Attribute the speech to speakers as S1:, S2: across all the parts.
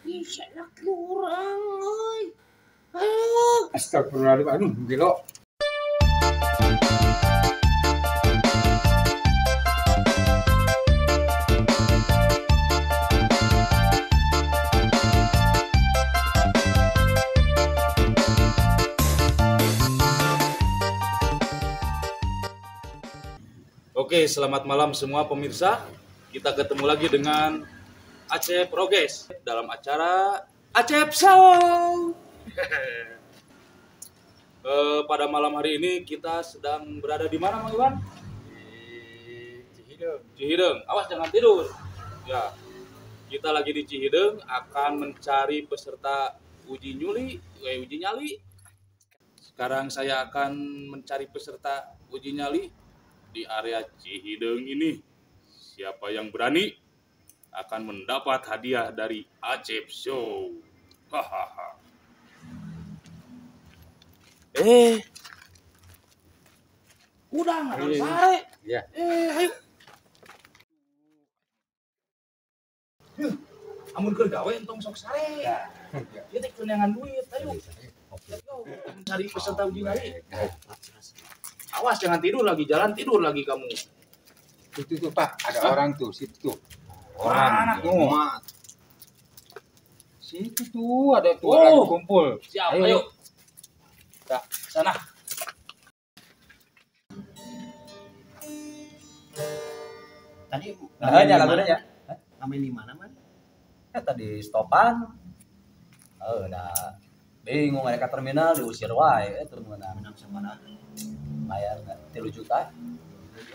S1: Ih, laki orang, euy. Ayo.
S2: Astagfirullahaladzim, aduh, gelo.
S3: Oke, selamat malam semua pemirsa. Kita ketemu lagi dengan Acep Roges dalam acara Acep Show. Pada malam hari ini kita sedang berada di mana, Mang Iwan? Di Cihideng. Awas jangan tidur. Ya, kita lagi di Cihideng akan mencari peserta uji nyali. Sekarang saya akan mencari peserta uji nyali di area Cihideng ini. Siapa yang berani akan mendapat hadiah dari Acep Show. Hahaha. Udah nggak sare.
S2: Ya.
S3: Ayo. Amun keur gawe entong sok sare.
S2: Ya.
S3: Ieu teh keunangan duit, ayo. Ayo mencari peserta uji nyali. Awas jangan tidur lagi, jalan tidur lagi kamu.
S2: Itu Pak, ada orang tuh, situ.
S3: Mana?
S2: Orang tuh. Situ tuh ada tuh lagi kumpul.
S3: Siap, ayo. Dah, sana.
S1: Tadi
S4: Nah, lagunya ya.
S1: Ngamen di mana, Man?
S4: Tadi stopan. Nah bingung mereka terminal diusir wae terminal.
S1: Menang sama
S4: Bayar 3 juta.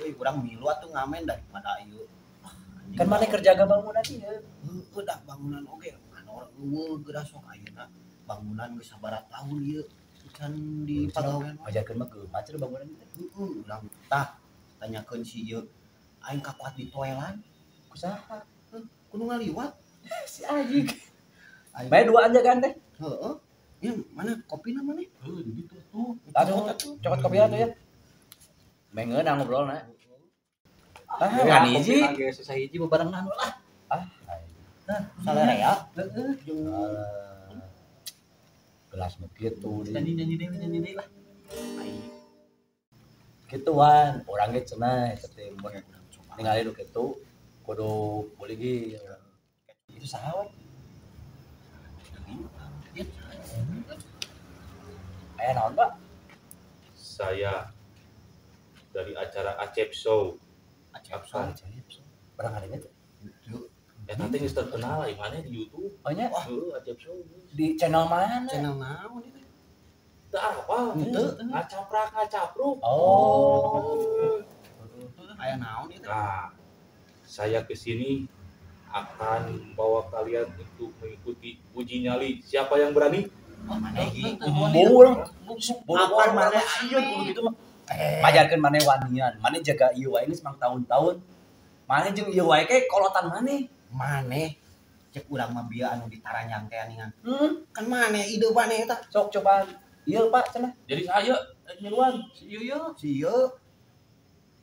S1: euy, urang milu atuh ngamen daripada ieu.
S4: Kan mana kerja bangunan ieu.
S1: Heueuh dah bangunan oge. Anu urang eueuh geura sok ayeuna bangunan geus sabaraha taun ieu. Can di pagawean.
S4: Ajarkeun mah geuh macet bangunan teh.
S1: Heueuh, urang tah tanyakeun si ieu. Aing kakuat di toilet.
S4: Kusaha?
S1: Kudu ngaliwat.
S4: Si anjing. Bae duaan jagaan teh.
S1: Heeh. Ya, mana kopina mana?
S3: Di gitu tuh.
S4: Aduh, cokot kopi atuh ya. Mengeunang ngobrolna.
S2: Ya,
S4: Ngani hiji.
S2: kopi susah hiji bebarengan lah.
S1: Nah, salarea.
S4: Gelas mah kitu.
S1: Nyanyi deui lah. Ai,
S4: Kituan, urang ge cenah eta teh mun ningali nu kitu kudu boleh ge. Itu saha we? Aya naon, Pak?
S3: Saya dari acara Acep Show.
S1: acap
S3: Apa?
S4: Barang haranya teh.
S3: Ya nanti geus terkenal lah mana di YouTube.
S4: Oh nya
S3: Acep Show.
S4: di channel mana?
S1: channel naon itu?
S3: Teu apa?
S1: Henteu.
S3: Ngacapruk.
S4: Oh.
S1: Aya naon itu?
S3: Nah, saya kesini akan membawa kalian untuk mengikuti uji nyali. Siapa yang berani?
S1: Oh, mana ieu?
S4: Bul.
S1: Apaan mana
S4: sieun kudu gitu mah. Pajarkeun maneh wanian, maneh jaga ieu wae geus mang tahun-tahun. Maneh jeung ieu wae ke kolotan maneh.
S1: Maneh cek urang mah bieu anu ditaranyang teh aningan.
S4: Hmm,
S1: Kan maneh ide maneh eta.
S4: sok coba. Ieu Pak cenah.
S3: Jadi saya nyeluan.
S1: Si ieu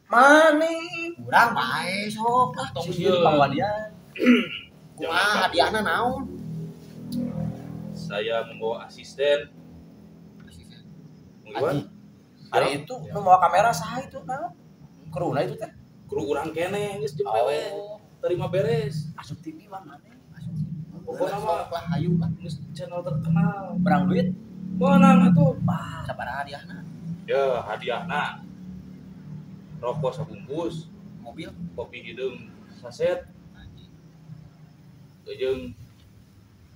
S4: Maneh.
S1: urang bae sok lah.
S3: Tong
S4: Si ieu
S3: sieun.
S4: pangwanian.
S1: Kumaha hadiahna naon?
S3: Saya membawa asisten. Iwan,
S4: Hari itu nu mau kamera saha itu naon? Kruna itu teh.
S3: kru urang kene geus jeung pewe. Terima beres.
S4: Asup TV mah maneh.
S3: Pokokna mah
S1: lah hayu lah.
S3: geus channel terkenal.
S4: Berang duit.
S3: Menang atuh.
S1: Sabaraha hadiahna?
S3: Ya, hadiahna. Rokok sabungkus,
S1: Mobil.
S3: kopi hidung saset, jeung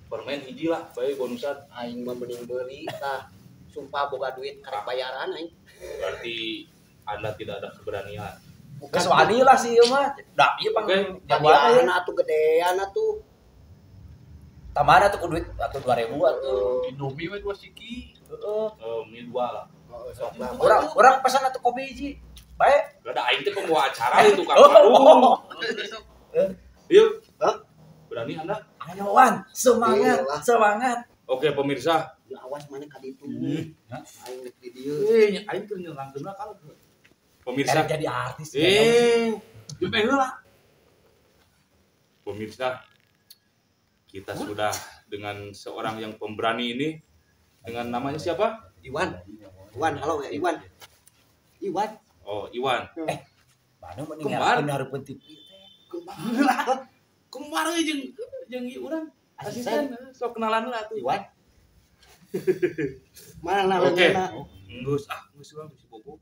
S3: permen hiji lah, bae bonusan.
S1: Aing mah mending beuli tah. Sumpah boga duit karek bayaran aing.
S3: Berarti Anda tidak ada keberanian.
S4: Geus wani lah si ieu mah. Da ieu pang
S3: Oke.
S4: jagoan
S1: Hadiahna atuh gedean atuh.
S4: tamana tuh duit atuh 2000 atuh.
S3: Indomie we 2 siki.
S4: Heeh.
S3: Mie 2 lah.
S1: Sok lah.
S4: Urang pesan atuh kopi hiji. Bae.
S3: Gak ada aing teh pembawa acara itu Kang.
S4: Oh.
S3: Yuk.
S1: Hah?
S3: Berani Anda?
S4: Ayo Wan, semangat,
S1: Iyalah.
S4: semangat.
S3: Oke pemirsa.
S1: Ya awas mana ka ditu.
S4: Hah?
S1: Aing rek di dieu.
S3: Aing teu nyerangkeunna kalau.
S4: Pemirsa
S3: Pemirsa.
S4: jadi artis.
S3: Jumpe. Heula. Pemirsa, kita sudah dengan seorang yang pemberani ini, dengan namanya siapa?
S1: Iwan, halo ya Iwan.
S3: Oh, Iwan.
S4: Mana
S3: Kembar.
S4: meninggalkan hareupeun TV teh.
S3: Kembar jeung urang asisten sok kenalan lah tuh.
S1: Iwan. Mana
S3: Oke.
S1: nalena?
S3: Geus urang si Bobo.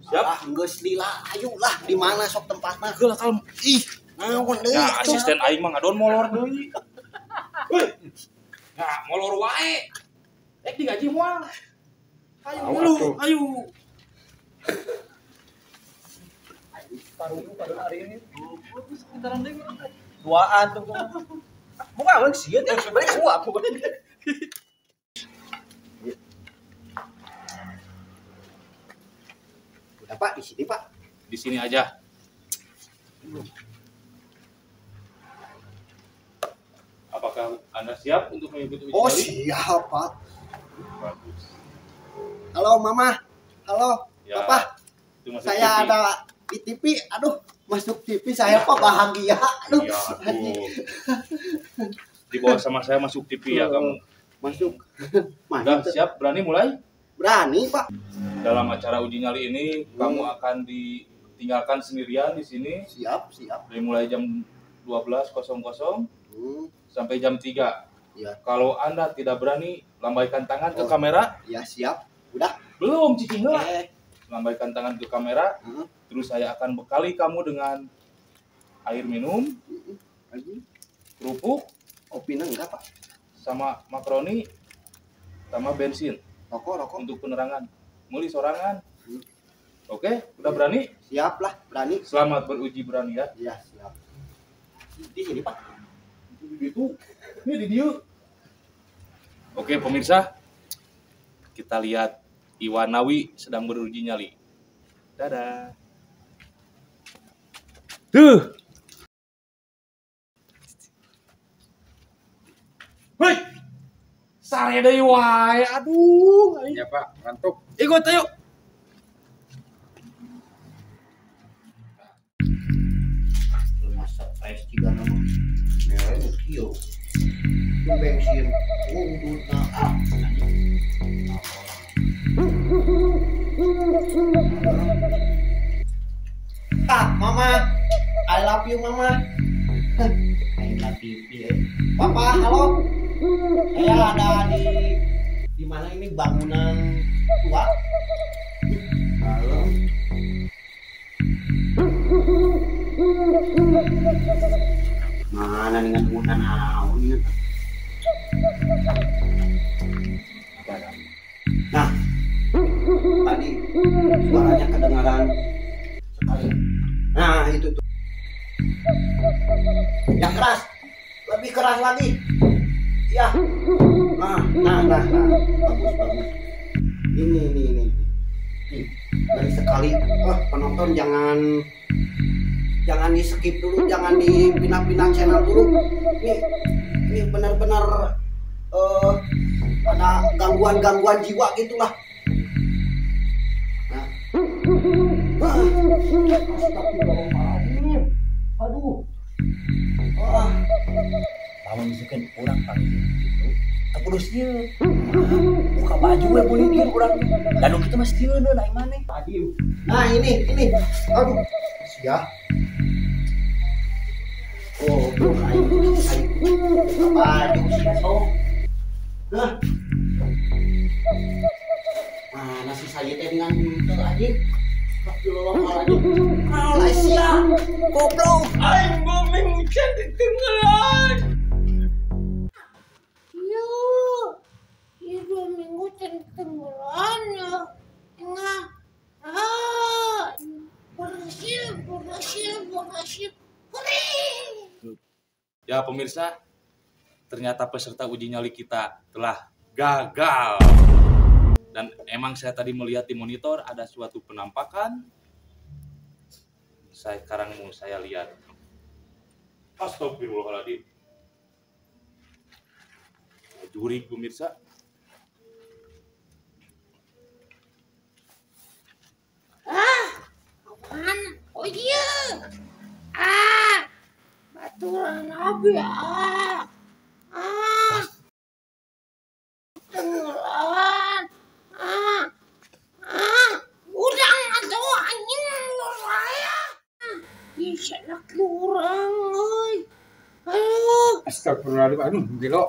S3: Siap.
S1: Geus lila, ayo lah di mana sok tempatna?
S3: Geus kalem. Ih,
S1: Naon deui?
S3: ya asisten aing mah ngadon molor deui. Heuh. Nah, molor wae. Digaji moal. Ayo dulu, ayo.
S4: Paruh pada hari ini. Sekitaran deui. Duaan tuh. Mau ngawin sieun yang sebenarnya gua aku.
S1: Udah Pak, di sini Pak.
S3: Di sini aja. Apakah Anda siap untuk mengikuti uji
S1: Oh
S3: nyali?
S1: siap Pak.
S3: Bagus.
S1: Halo Mama, halo
S3: Ya,
S1: Papa.
S3: itu masuk
S1: Saya
S3: TV.
S1: ada di TV. Aduh, masuk TV saya Pak bahagia. Aduh,
S3: Iya,
S1: anjing.
S3: di bawah sama saya masuk TV ya kamu.
S1: Masuk.
S3: Udah siap, berani mulai?
S1: Berani Pak.
S3: Dalam acara uji nyali ini kamu akan ditinggalkan sendirian di sini
S1: Siap.
S3: dari mulai jam 12.00 sampai jam 3.
S1: Iya.
S3: Kalau Anda tidak berani, lambaikan tangan ke kamera.
S1: Ya siap. Udah.
S3: Belum, cicing lah.
S1: Eh,
S3: Lambaikan tangan ke kamera. Terus saya akan bekali kamu dengan air minum,
S1: Lagi.
S3: kerupuk,
S1: Kopinya enggak Pak?
S3: sama makaroni, sama bensin
S1: Rokok.
S3: untuk penerangan. Muli sorangan.
S1: Hmm.
S3: Oke, udah berani?
S1: Siap lah, berani.
S3: Selamat beruji berani ya.
S1: Iya, siap. Di sini Pak.
S3: Itu ini di dia. Oke pemirsa, kita lihat Iwan Nawi sedang beruji nyali. Dadah. Tuh. Hei, sare deui wae. Aduh.
S2: Ya Pak, ngantuk.
S3: Ikut ayo.
S1: Masa stres juga nama. Merah kieu. Bensin. Udutna. Mama. I love you, Mama. I love you. Papa, halo. Saya ada di mana ini bangunan tua? Halo. Mana dengan bangunan naon ini? Nah, tadi suaranya kedengaran sekali. Nah, itu tuh. Yang keras, lebih keras lagi. Ya. Nah. Bagus. Ini. Dari sekali, penonton jangan di skip dulu, jangan dipindah-pindah channel dulu. Ini benar-benar ada gangguan jiwa gitulah. Nah. Astagfirullahaladzim. Aduh.
S4: Lamun misalkan orang pakai gitu, terus dia buka baju we boleh urang. Dan kita mah stieun lain maneh.
S1: Nah, ini. Aduh. Sia. Oh, ayo. Baju sia sok. Nah. Mana si saya teh dengan teu anjing. Astagfirullahaladzim. Malaysia. Goblok.
S3: Aing booming hujan di tenggelan.
S5: Ya 2 minggu tenggelan ya. Tengah. Berhasil.
S3: Ya pemirsa, ternyata peserta uji nyali kita telah gagal. Dan emang saya tadi melihat di monitor ada suatu penampakan. Sekarang mau saya lihat. Astagfirullahaladzim. Juri pemirsa.
S5: Apaan? Oh iya. Baturan apa ya? Ih, salah kurang, euy. Aduh.
S2: Astagfirullahaladzim, aduh, gelo.